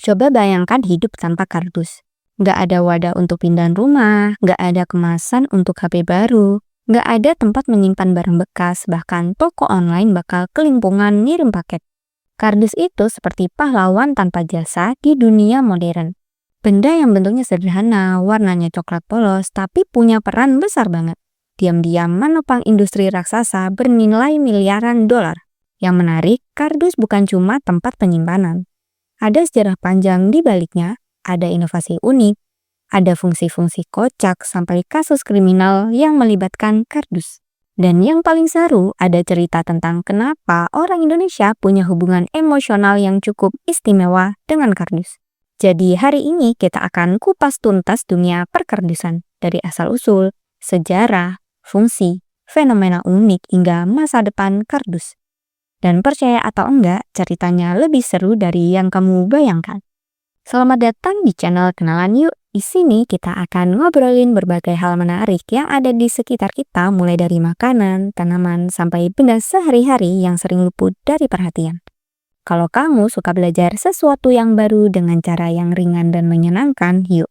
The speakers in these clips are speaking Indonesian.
Coba bayangkan hidup tanpa kardus. Nggak ada wadah untuk pindahan rumah, nggak ada kemasan untuk HP baru, nggak ada tempat menyimpan barang bekas, bahkan toko online bakal kelimpungan ngirim paket. Kardus itu seperti pahlawan tanpa jasa di dunia modern. Benda yang bentuknya sederhana, warnanya coklat polos, tapi punya peran besar banget. Diam-diam menopang industri raksasa bernilai miliaran dolar. Yang menarik, kardus bukan cuma tempat penyimpanan. Ada sejarah panjang di baliknya, ada inovasi unik, ada fungsi-fungsi kocak sampai kasus kriminal yang melibatkan kardus. Dan yang paling seru, ada cerita tentang kenapa orang Indonesia punya hubungan emosional yang cukup istimewa dengan kardus. Jadi hari ini kita akan kupas tuntas dunia perkardusan, dari asal-usul, sejarah, fungsi, fenomena unik hingga masa depan kardus. Dan percaya atau enggak, ceritanya lebih seru dari yang kamu bayangkan. Selamat datang di channel Kenalan Yuk. Di sini kita akan ngobrolin berbagai hal menarik yang ada di sekitar kita, mulai dari makanan, tanaman, sampai benda sehari-hari yang sering luput dari perhatian. Kalau kamu suka belajar sesuatu yang baru dengan cara yang ringan dan menyenangkan, yuk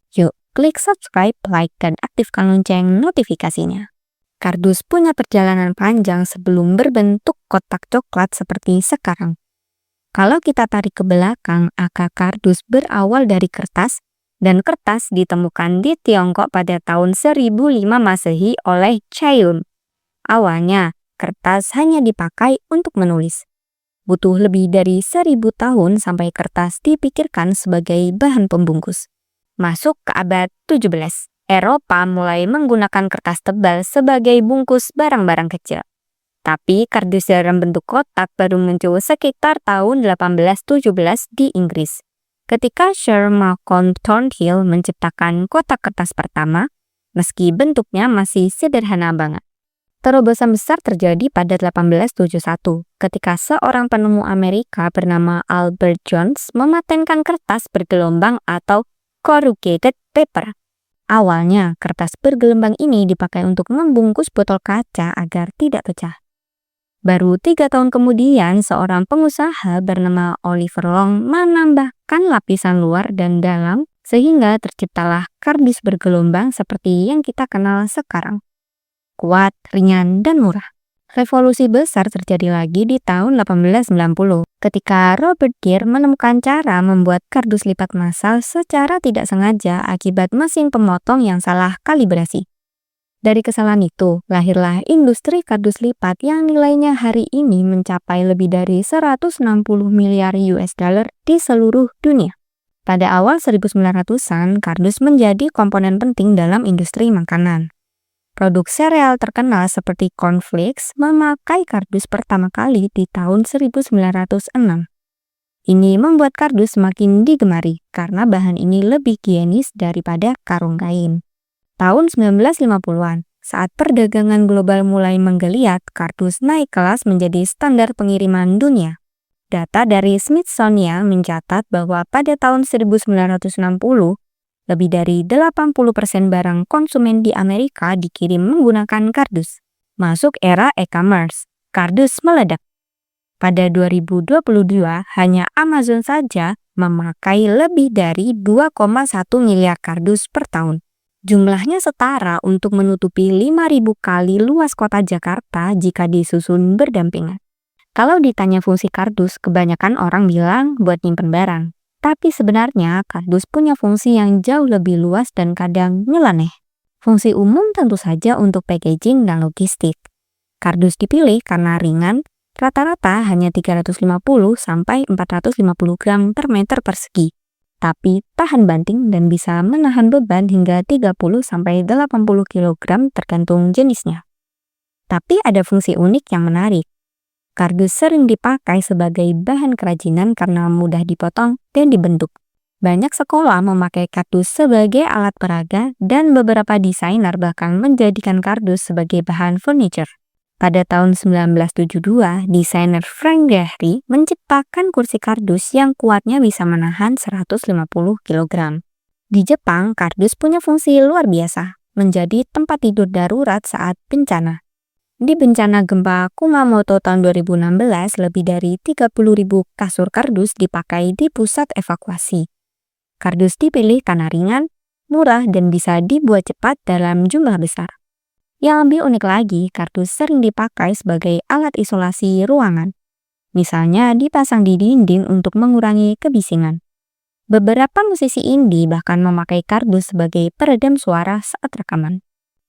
klik subscribe, like, dan aktifkan lonceng notifikasinya. Kardus punya perjalanan panjang sebelum berbentuk kotak coklat seperti sekarang. Kalau kita tarik ke belakang, akar kardus berawal dari kertas, dan kertas ditemukan di Tiongkok pada tahun 1005 Masehi oleh Cai. Awalnya, kertas hanya dipakai untuk menulis. Butuh lebih dari 1000 tahun sampai kertas dipikirkan sebagai bahan pembungkus. Masuk ke abad 17, Eropa mulai menggunakan kertas tebal sebagai bungkus barang-barang kecil. Tapi kardus dalam bentuk kotak baru muncul sekitar tahun 1817 di Inggris. Ketika Sir Malcolm Thornhill menciptakan kotak kertas pertama, meski bentuknya masih sederhana banget. Terobosan besar terjadi pada 1871 ketika seorang penemu Amerika bernama Albert Jones mematenkan kertas bergelombang atau corrugated paper. Awalnya, kertas bergelombang ini dipakai untuk membungkus botol kaca agar tidak pecah. Baru 3 tahun kemudian, seorang pengusaha bernama Oliver Long menambahkan lapisan luar dan dalam sehingga terciptalah kardus bergelombang seperti yang kita kenal sekarang. Kuat, ringan, dan murah. Revolusi besar terjadi lagi di tahun 1890 ketika Robert Gier menemukan cara membuat kardus lipat massal secara tidak sengaja akibat mesin pemotong yang salah kalibrasi. Dari kesalahan itu, lahirlah industri kardus lipat yang nilainya hari ini mencapai lebih dari 160 miliar US dollar di seluruh dunia. Pada awal 1900-an, kardus menjadi komponen penting dalam industri makanan. Produk sereal terkenal seperti cornflakes memakai kardus pertama kali di tahun 1906. Ini membuat kardus semakin digemari karena bahan ini lebih higienis daripada karung kain. Tahun 1950-an, saat perdagangan global mulai menggeliat, kardus naik kelas menjadi standar pengiriman dunia. Data dari Smithsonian mencatat bahwa pada tahun 1960, lebih dari 80% barang konsumen di Amerika dikirim menggunakan kardus. Masuk era e-commerce, kardus meledak. Pada 2022, hanya Amazon saja memakai lebih dari 2,1 miliar kardus per tahun. Jumlahnya setara untuk menutupi 5.000 kali luas kota Jakarta jika disusun berdampingan. Kalau ditanya fungsi kardus, kebanyakan orang bilang buat nyimpen barang. Tapi sebenarnya kardus punya fungsi yang jauh lebih luas dan kadang nyeleneh. Fungsi umum tentu saja untuk packaging dan logistik. Kardus dipilih karena ringan, rata-rata hanya 350 sampai 450 gram per meter persegi. Tapi tahan banting dan bisa menahan beban hingga 30 sampai 80 kg tergantung jenisnya. Tapi ada fungsi unik yang menarik. Kardus sering dipakai sebagai bahan kerajinan karena mudah dipotong dan dibentuk. Banyak sekolah memakai kardus sebagai alat peraga dan beberapa desainer bahkan menjadikan kardus sebagai bahan furniture. Pada tahun 1972, desainer Frank Gehry menciptakan kursi kardus yang kuatnya bisa menahan 150 kg. Di Jepang, kardus punya fungsi luar biasa, menjadi tempat tidur darurat saat bencana. Di bencana gempa Kumamoto tahun 2016, lebih dari 30.000 kasur kardus dipakai di pusat evakuasi. Kardus dipilih karena ringan, murah, dan bisa dibuat cepat dalam jumlah besar. Yang lebih unik lagi, kardus sering dipakai sebagai alat isolasi ruangan. Misalnya dipasang di dinding untuk mengurangi kebisingan. Beberapa musisi indie bahkan memakai kardus sebagai peredam suara saat rekaman.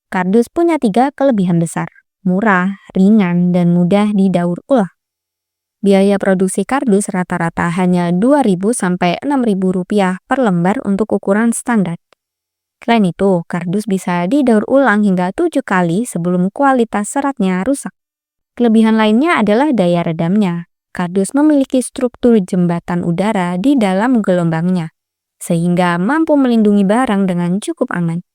Kardus punya 3 kelebihan besar: murah, ringan, dan mudah didaur ulang. Biaya produksi kardus rata-rata hanya Rp2.000 sampai Rp6.000 per lembar untuk ukuran standar. Selain itu, kardus bisa didaur ulang hingga 7 kali sebelum kualitas seratnya rusak. Kelebihan lainnya adalah daya redamnya. Kardus memiliki struktur jembatan udara di dalam gelombangnya, sehingga mampu melindungi barang dengan cukup aman.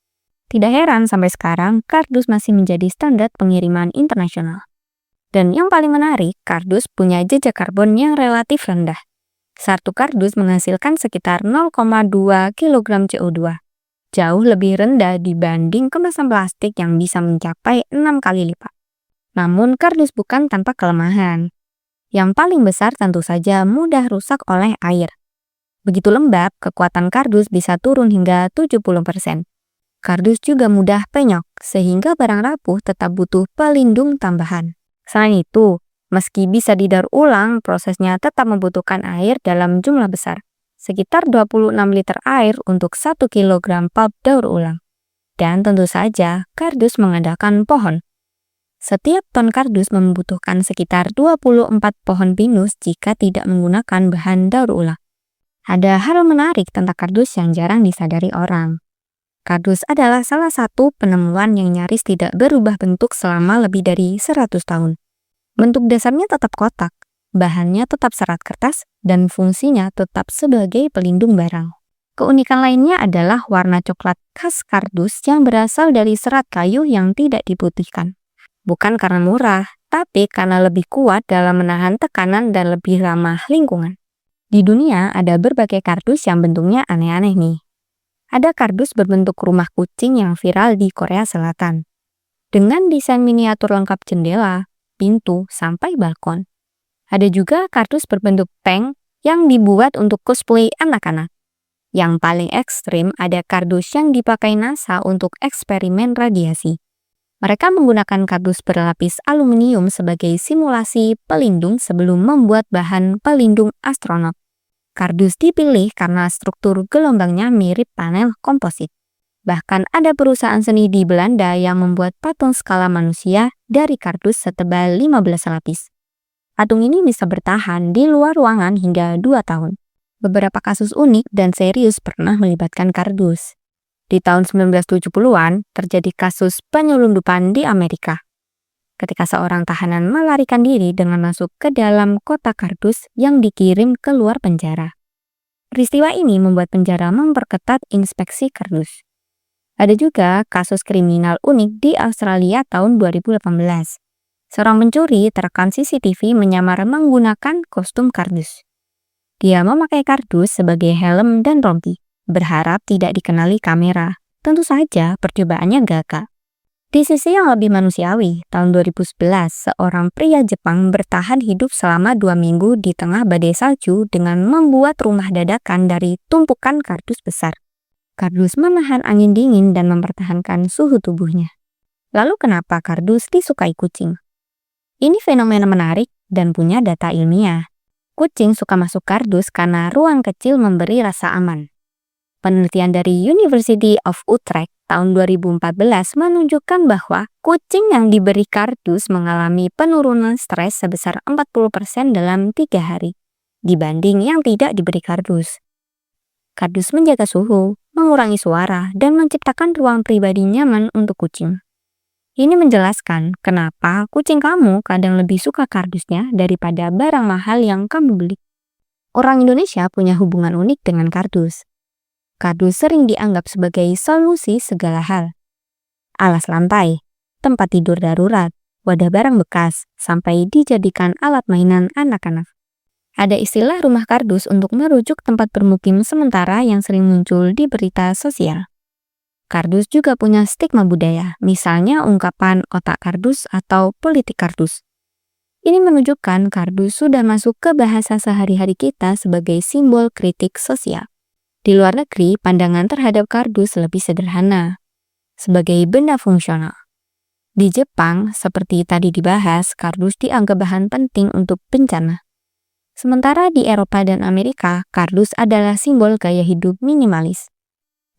Tidak heran sampai sekarang, kardus masih menjadi standar pengiriman internasional. Dan yang paling menarik, kardus punya jejak karbon yang relatif rendah. Satu kardus menghasilkan sekitar 0,2 kg CO2. Jauh lebih rendah dibanding kemasan plastik yang bisa mencapai 6 kali lipat. Namun kardus bukan tanpa kelemahan. Yang paling besar tentu saja mudah rusak oleh air. Begitu lembab, kekuatan kardus bisa turun hingga 70%. Kardus juga mudah penyok, sehingga barang rapuh tetap butuh pelindung tambahan. Selain itu, meski bisa didaur ulang, prosesnya tetap membutuhkan air dalam jumlah besar. Sekitar 26 liter air untuk 1 kg pulp daur ulang. Dan tentu saja, kardus mengandalkan pohon. Setiap ton kardus membutuhkan sekitar 24 pohon pinus jika tidak menggunakan bahan daur ulang. Ada hal menarik tentang kardus yang jarang disadari orang. Kardus adalah salah satu penemuan yang nyaris tidak berubah bentuk selama lebih dari 100 tahun. Bentuk dasarnya tetap kotak, bahannya tetap serat kertas, dan fungsinya tetap sebagai pelindung barang. Keunikan lainnya adalah warna coklat khas kardus yang berasal dari serat kayu yang tidak diputihkan. Bukan karena murah, tapi karena lebih kuat dalam menahan tekanan dan lebih ramah lingkungan. Di dunia ada berbagai kardus yang bentuknya aneh-aneh nih. Ada kardus berbentuk rumah kucing yang viral di Korea Selatan, dengan desain miniatur lengkap jendela, pintu, sampai balkon. Ada juga kardus berbentuk tank yang dibuat untuk cosplay anak-anak. Yang paling ekstrim ada kardus yang dipakai NASA untuk eksperimen radiasi. Mereka menggunakan kardus berlapis aluminium sebagai simulasi pelindung sebelum membuat bahan pelindung astronot. Kardus dipilih karena struktur gelombangnya mirip panel komposit. Bahkan ada perusahaan seni di Belanda yang membuat patung skala manusia dari kardus setebal 15 lapis. Patung ini bisa bertahan di luar ruangan hingga 2 tahun. Beberapa kasus unik dan serius pernah melibatkan kardus. Di tahun 1970-an, terjadi kasus penyelundupan di Amerika. Ketika seorang tahanan melarikan diri dengan masuk ke dalam kotak kardus yang dikirim keluar penjara. Peristiwa ini membuat penjara memperketat inspeksi kardus. Ada juga kasus kriminal unik di Australia tahun 2018. Seorang pencuri terekam CCTV menyamar menggunakan kostum kardus. Dia memakai kardus sebagai helm dan rompi, berharap tidak dikenali kamera. Tentu saja percobaannya gagal. Di sisi yang lebih manusiawi, tahun 2011, seorang pria Jepang bertahan hidup selama 2 minggu di tengah badai salju dengan membuat rumah dadakan dari tumpukan kardus besar. Kardus menahan angin dingin dan mempertahankan suhu tubuhnya. Lalu kenapa kardus disukai kucing? Ini fenomena menarik dan punya data ilmiah. Kucing suka masuk kardus karena ruang kecil memberi rasa aman. Penelitian dari University of Utrecht tahun 2014 menunjukkan bahwa kucing yang diberi kardus mengalami penurunan stres sebesar 40% dalam 3 hari, dibanding yang tidak diberi kardus. Kardus menjaga suhu, mengurangi suara, dan menciptakan ruang pribadi nyaman untuk kucing. Ini menjelaskan kenapa kucing kamu kadang lebih suka kardusnya daripada barang mahal yang kamu beli. Orang Indonesia punya hubungan unik dengan kardus. Kardus sering dianggap sebagai solusi segala hal. Alas lantai, tempat tidur darurat, wadah barang bekas, sampai dijadikan alat mainan anak-anak. Ada istilah rumah kardus untuk merujuk tempat bermukim sementara yang sering muncul di berita sosial. Kardus juga punya stigma budaya, misalnya ungkapan otak kardus atau politik kardus. Ini menunjukkan kardus sudah masuk ke bahasa sehari-hari kita sebagai simbol kritik sosial. Di luar negeri, pandangan terhadap kardus lebih sederhana, sebagai benda fungsional. Di Jepang, seperti tadi dibahas, kardus dianggap bahan penting untuk bencana. Sementara di Eropa dan Amerika, kardus adalah simbol gaya hidup minimalis.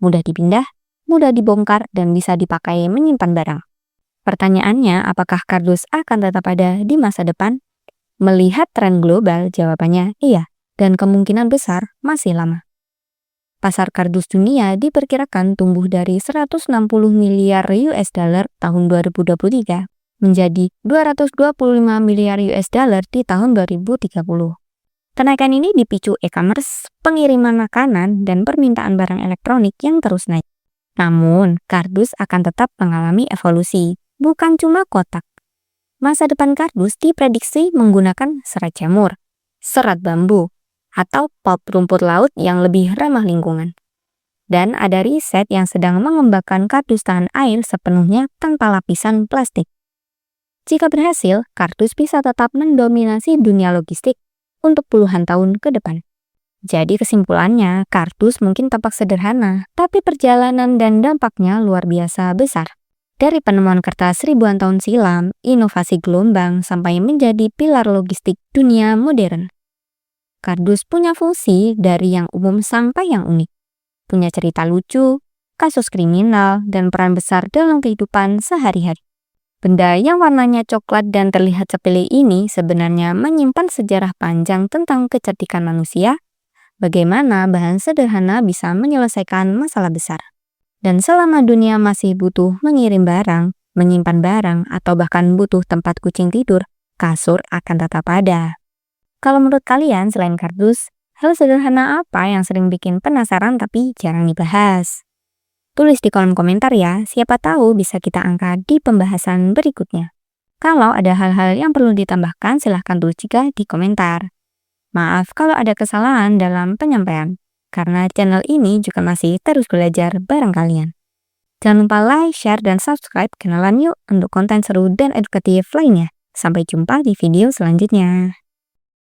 Mudah dipindah, mudah dibongkar, dan bisa dipakai menyimpan barang. Pertanyaannya, apakah kardus akan tetap ada di masa depan? Melihat tren global, jawabannya iya, dan kemungkinan besar masih lama. Pasar kardus dunia diperkirakan tumbuh dari 160 miliar US dollar tahun 2023 menjadi 225 miliar US dollar di tahun 2030. Kenaikan ini dipicu e-commerce, pengiriman makanan, dan permintaan barang elektronik yang terus naik. Namun, kardus akan tetap mengalami evolusi, bukan cuma kotak. Masa depan kardus diprediksi menggunakan serat jamur, serat bambu, atau pulp rumput laut yang lebih ramah lingkungan. Dan ada riset yang sedang mengembangkan kardus tahan air sepenuhnya tanpa lapisan plastik. Jika berhasil, kardus bisa tetap mendominasi dunia logistik untuk puluhan tahun ke depan. Jadi kesimpulannya, kardus mungkin tampak sederhana, tapi perjalanan dan dampaknya luar biasa besar. Dari penemuan kertas ribuan tahun silam, inovasi gelombang, sampai menjadi pilar logistik dunia modern. Kardus punya fungsi dari yang umum sampai yang unik. Punya cerita lucu, kasus kriminal, dan peran besar dalam kehidupan sehari-hari. Benda yang warnanya coklat dan terlihat sepele ini sebenarnya menyimpan sejarah panjang tentang kecerdikan manusia, bagaimana bahan sederhana bisa menyelesaikan masalah besar. Dan selama dunia masih butuh mengirim barang, menyimpan barang, atau bahkan butuh tempat kucing tidur, kasur akan tetap ada. Kalau menurut kalian, selain kardus, hal sederhana apa yang sering bikin penasaran tapi jarang dibahas? Tulis di kolom komentar ya, siapa tahu bisa kita angkat di pembahasan berikutnya. Kalau ada hal-hal yang perlu ditambahkan, silahkan tulis juga di komentar. Maaf kalau ada kesalahan dalam penyampaian, karena channel ini juga masih terus belajar bareng kalian. Jangan lupa like, share, dan subscribe kenalan yuk untuk konten seru dan edukatif lainnya. Sampai jumpa di video selanjutnya.